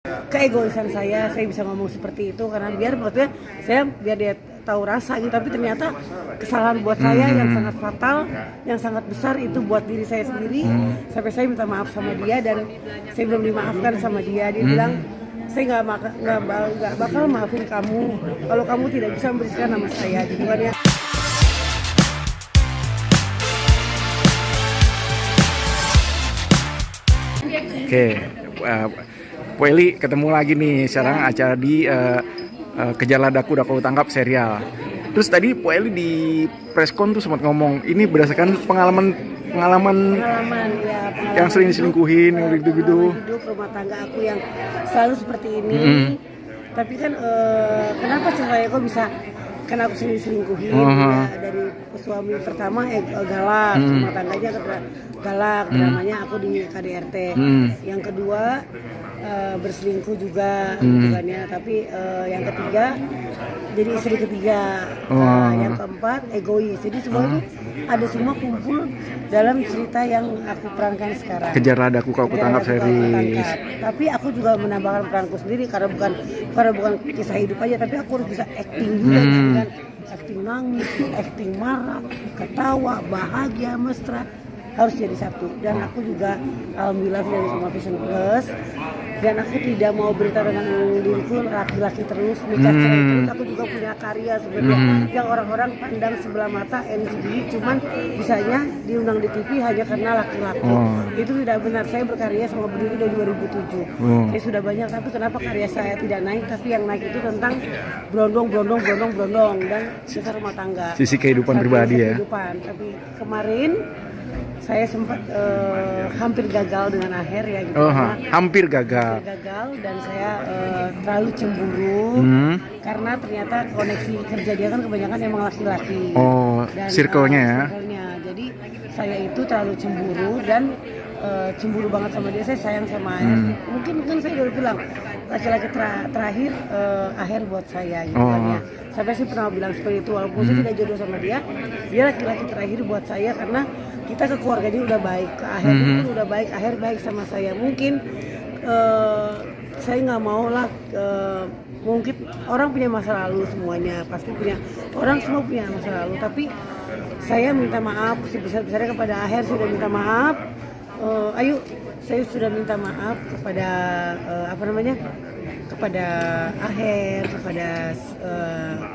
keegoisan saya bisa ngomong seperti itu karena maksudnya biar dia tahu rasa gitu, tapi ternyata kesalahan buat saya yang sangat fatal, yang sangat besar itu buat diri saya sendiri. Sampai saya minta maaf sama dia dan saya belum dimaafkan sama dia. Dia bilang saya nggak bakal maafin kamu kalau kamu tidak bisa membersihkan nama saya gitu kan ya. Oke, Bu Eli ketemu lagi nih sekarang acara di Kejar Daku Tangkap serial. Terus tadi Bu Eli di preskon tuh sempat ngomong ini berdasarkan pengalaman yang sering diselingkuhin gitu-gitu. Hidup rumah tangga aku yang selalu seperti ini. Tapi kan kenapa saya kok bisa, karena aku sering diselingkuhin ya, dari suami pertama galak, rumah tangganya galak, dramanya aku di KDRT. Yang kedua berselingkuh juga bukannya, tapi yang ketiga jadi istri ketiga. Yang keempat egois. Jadi semua itu ada semua kumpul dalam cerita yang aku perankan sekarang. Kejar Daku Kau Tangkap series. Tapi aku juga menambahkan peranku sendiri karena bukan kisah hidup aja, tapi aku harus bisa acting juga kan. Acting nangis, acting marah, ketawa, bahagia, mesra, harus jadi satu. Dan aku juga alhamdulillah dari sama Vision Plus, dan aku tidak mau berita tentang diriku laki-laki terus, nikah cerai terus. Aku juga punya karya sebenarnya yang orang-orang pandang sebelah mata NCD, cuman bisanya diundang di TV hanya karena laki-laki. Itu tidak benar. Saya berkarya sama berdiri dari 2007. Saya sudah banyak, tapi kenapa karya saya tidak naik? Tapi yang naik itu tentang brondong dan kisah rumah tangga. Sisi kehidupan pribadi ya. Tapi kemarin saya sempat hampir gagal dengan Aher ya gitu. Hampir gagal Dan saya terlalu cemburu karena ternyata koneksi kerja dia kan kebanyakan emang laki-laki. Circle-nya ya. Jadi saya itu terlalu cemburu dan cemburu banget sama dia. Saya sayang sama Aher. Mungkin saya udah bilang laki-laki terakhir Aher buat saya gitu kan ya. Sampai sih pernah bilang seperti itu, walaupun saya tidak jodoh sama dia laki-laki terakhir buat saya karena kita ke keluarganya udah baik, ke Aher pun udah baik, Aher baik sama saya. Mungkin saya nggak mau lah, mungkin orang punya masa lalu, semuanya pasti punya, orang semua punya masa lalu, tapi saya minta maaf sebesar-besarnya kepada Aher. Saya sudah minta maaf, saya sudah minta maaf kepada kepada Aher, kepada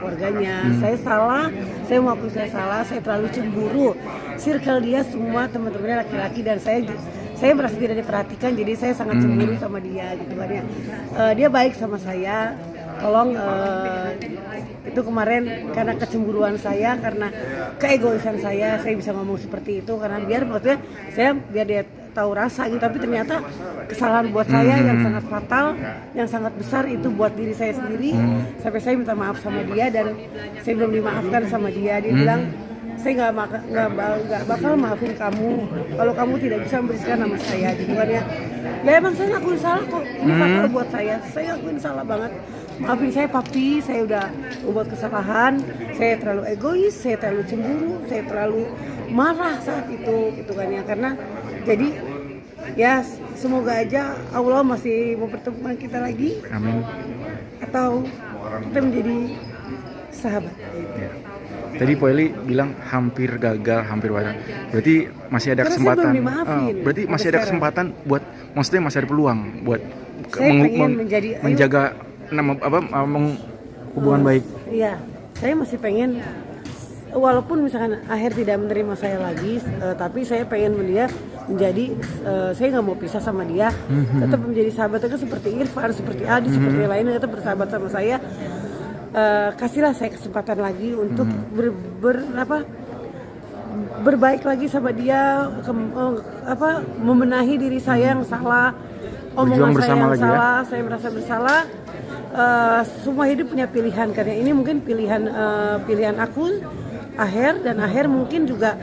keluarganya. Saya salah, saya mengakui saya salah, saya terlalu cemburu. Circle dia semua teman-temannya laki-laki dan saya merasa tidak diperhatikan, jadi saya sangat cemburu sama dia gitu kan ya. Dia baik sama saya. Tolong itu kemarin karena kecemburuan saya, karena keegoisan saya bisa ngomong seperti itu karena biar dia tahu rasa gitu, tapi ternyata kesalahan buat saya yang sangat fatal, yang sangat besar itu buat diri saya sendiri. Sampai saya minta maaf sama dia dan saya belum dimaafkan sama dia. Dia bilang saya nggak bakal maafin kamu kalau kamu tidak bisa membersihkan nama saya gitu kan ya. Ya emang saya ngakuin salah kok, ini fatal buat saya ngakuin salah banget. Maafin saya papi, saya udah membuat kesalahan, saya terlalu egois, saya terlalu cemburu, saya terlalu marah saat itu gitu kan ya. Karena jadi ya semoga aja Allah masih mempertemukan kita lagi. Amin. Atau kita menjadi sahabat. Ya. Tadi Po Eli bilang hampir gagal, hampir wajar. Berarti masih ada kesempatan. Berarti masih ada kesempatan buat, maksudnya masih ada peluang buat menjaga hubungan baik. Iya, saya masih pengen, walaupun misalkan Aher tidak menerima saya lagi, tapi saya pengen dia menjadi, saya nggak mau pisah sama dia, tetap menjadi sahabat. Itu seperti Irfan, seperti Adi, seperti lainnya tetap bersahabat sama saya. Kasihlah saya kesempatan lagi untuk berbaik lagi sama dia, membenahi diri saya yang salah, omongan saya yang salah, saya merasa bersalah. Semua hidup punya pilihan, karena ini mungkin pilihan aku, Aher, dan Aher mungkin juga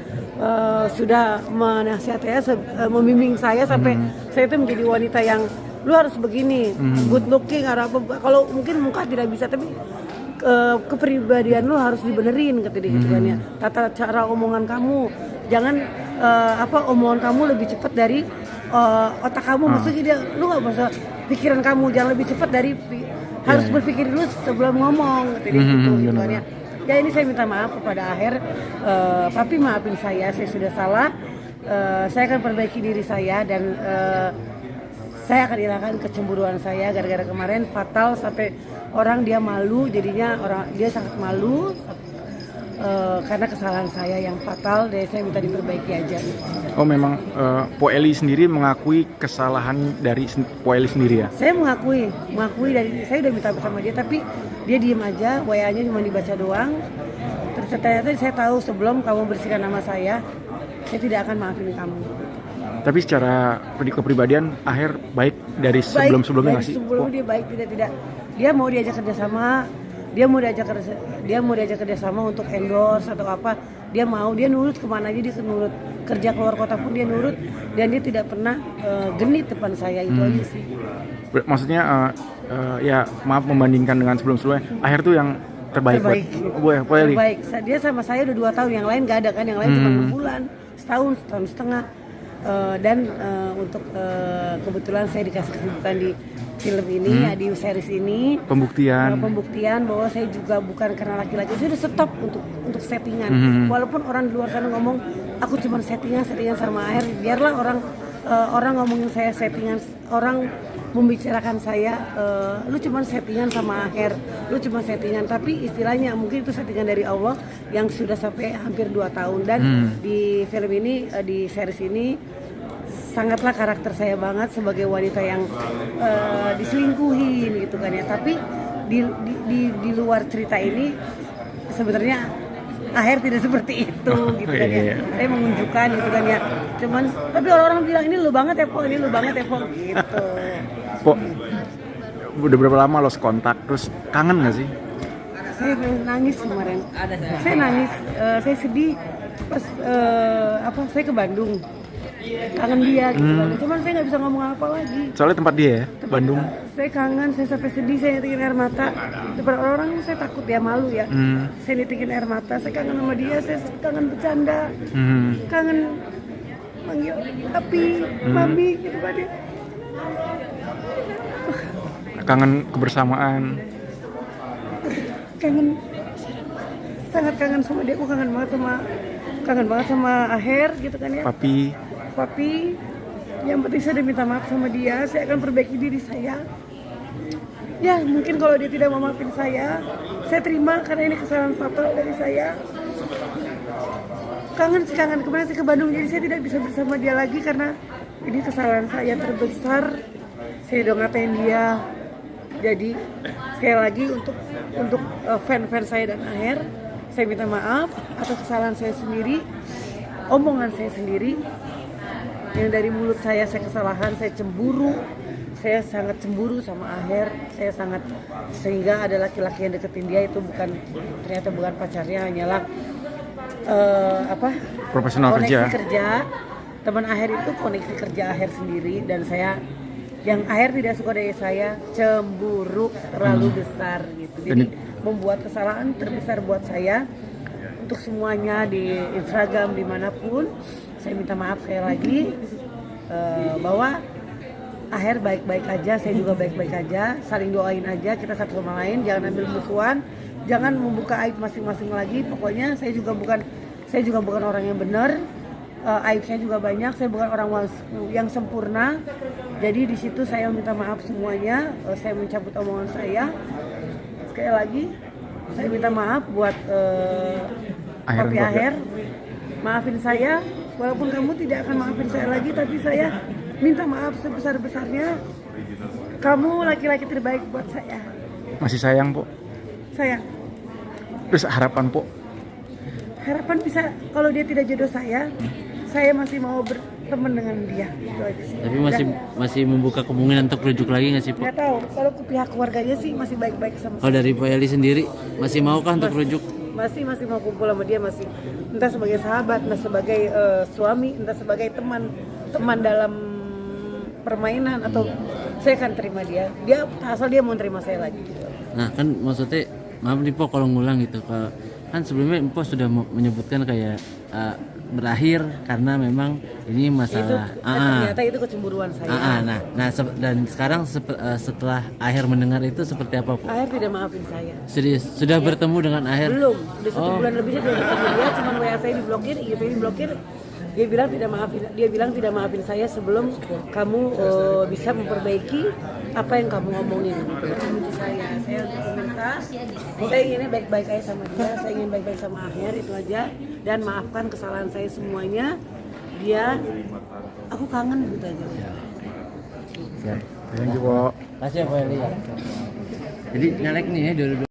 sudah menasihati saya, membimbing saya sampai saya itu menjadi wanita yang lu harus begini, good looking, kalau mungkin muka tidak bisa, tapi kepribadian lu harus dibenerin kata dia gitu kan ya. Tata cara omongan kamu, jangan omongan kamu lebih cepat dari otak kamu. Maksudnya dia, lu nggak bisa pikiran kamu, jangan lebih cepat dari harus berpikir dulu sebelum ngomong gitu gitu kan ya. Ya ini saya minta maaf kepada Aher, Papi maafin saya sudah salah. Saya akan perbaiki diri saya dan saya akan hilangkan kecemburuan saya gara-gara kemarin fatal sampai orang dia malu, jadinya dia sangat malu karena kesalahan saya yang fatal. Dan saya minta diperbaiki aja. Oh memang Po Eli sendiri mengakui kesalahan dari Po Eli sendiri ya? Saya mengakui dari saya udah minta sama dia tapi dia diem aja, WA-nya cuma dibaca doang. Terus ternyata saya tahu sebelum kamu bersihkan nama saya tidak akan maafin kamu. Tapi secara kepribadian Aher baik dari sebelum-sebelumnya nggak sih? Sebelumnya dia baik, tidak. Dia mau diajak kerjasama, dia mau diajak kerjasama untuk endorse atau apa. Dia nurut kemana aja, dia nurut. Kerja keluar kota pun dia nurut dan dia tidak pernah genit depan saya, itu aja sih. Maksudnya ya maaf membandingkan dengan sebelum-sebelumnya, Aher tuh yang terbaik. Buat Po Eli. Terbaik. Dia sama saya udah 2 tahun, yang lain nggak ada kan, yang lain cuma 6 bulan, setahun setengah. Dan untuk kebetulan saya dikasih kesibukan di film ini ya, di series ini pembuktian bahwa saya juga bukan karena laki-laki. Saya udah stop untuk settingan. Walaupun orang di luar sana ngomong aku cuma settingan sama Aher, biarlah orang ngomongin saya settingan, orang membicarakan saya lu cuma settingan sama Aher, lu cuma settingan, tapi istilahnya mungkin itu settingan dari Allah yang sudah sampai hampir 2 tahun. Dan di film ini, di series ini sangatlah karakter saya banget sebagai wanita yang diselingkuhin gitu kan ya. Tapi di luar cerita ini sebenarnya Aher tidak seperti itu gitu kan ya. Saya menunjukkan gitu kan ya. Cuman tapi orang-orang bilang ini lu banget ya Po, gitu. Po, udah berapa lama lost kontak? Terus kangen nggak sih? Saya nangis kemarin. Saya nangis, saya sedih pas saya ke Bandung. Kangen dia gitu kan. Cuman saya nggak bisa ngomong apa lagi. Soalnya tempat dia ya, Bandung. Saya kangen, saya sampai sedih, saya nitikin air mata. Depan orang saya takut ya, malu ya. Saya nitikin air mata, saya kangen sama dia, saya kangen bercanda. Kangen manggil Papi, Mami gitu kan ya. Kangen kebersamaan. Sangat kangen sama dia. Aku kangen banget sama Aher gitu kan ya. Papi, yang penting saya udah minta maaf sama dia. Saya akan perbaiki diri saya. Ya mungkin kalau dia tidak mau maafin saya terima karena ini kesalahan fatal dari saya. Kangen kemarin saya ke Bandung, jadi saya tidak bisa bersama dia lagi karena ini kesalahan saya terbesar. Saya udah ngatain dia. Jadi sekali lagi untuk fan-fan saya dan Aher, saya minta maaf atas kesalahan saya sendiri, omongan saya sendiri. Yang dari mulut saya kesalahan, saya cemburu. Saya sangat cemburu sama Aher. Sehingga ada laki-laki yang deketin dia itu ternyata bukan pacarnya, hanyalah profesional kerja. Teman Aher itu koneksi kerja Aher sendiri, dan yang Aher tidak suka dari saya, cemburu terlalu besar gitu. Jadi membuat kesalahan terbesar buat saya. Untuk semuanya di Instagram dimanapun, saya minta maaf sekali lagi, bahwa Aher baik-baik aja, saya juga baik-baik aja, saling doain aja kita satu sama lain, jangan ambil musuhan, jangan membuka aib masing-masing lagi. Pokoknya saya juga bukan orang yang benar, aib saya juga banyak, saya bukan orang yang sempurna. Jadi di situ saya minta maaf semuanya, saya mencabut omongan saya. Sekali lagi saya minta maaf buat Papi Aher, maafin saya. Walaupun kamu tidak akan maafin saya lagi, tapi saya minta maaf sebesar-besarnya. Kamu laki-laki terbaik buat saya. Masih sayang, Po? Sayang. Terus harapan, Po? Harapan bisa, kalau dia tidak jodoh saya masih mau berteman dengan dia. Tapi masih membuka kemungkinan untuk rujuk lagi nggak sih, Po? Nggak tahu. Kalau ke pihak keluarganya sih masih baik-baik sama saya. Kalau dari Po Eli sendiri masih maukah untuk rujuk? Masih mau kumpul sama dia, masih, entah sebagai sahabat, entah sebagai suami, entah sebagai teman dalam permainan, atau saya akan terima dia asal dia mau terima saya lagi gitu. Nah kan maksudnya, maaf nih Po kalau ngulang gitu, kan sebelumnya Po sudah menyebutkan kayak berakhir karena memang ini Itu masalah. ternyata itu kecemburuan saya. Dan sekarang setelah Aher mendengar itu seperti apa, Bu? Aher tidak maafin saya. Serius, sudah bertemu dengan Aher? Belum, udah 1 bulan lebih dia belum ketemu dia, cuma WA saya diblokir, IG saya diblokir. Dia bilang tidak maafin saya sebelum kamu bisa memperbaiki apa yang kamu ngomongin. Itu saya untuk minta, saya ingin baik-baik aja sama dia, saya ingin baik-baik sama Aher, itu aja. Dan maafkan kesalahan saya semuanya. Aku kangen gitu aja. Thank you, Bo. Kasih ya, Pak Eli ya. Jadi nyalek nih ya dulu.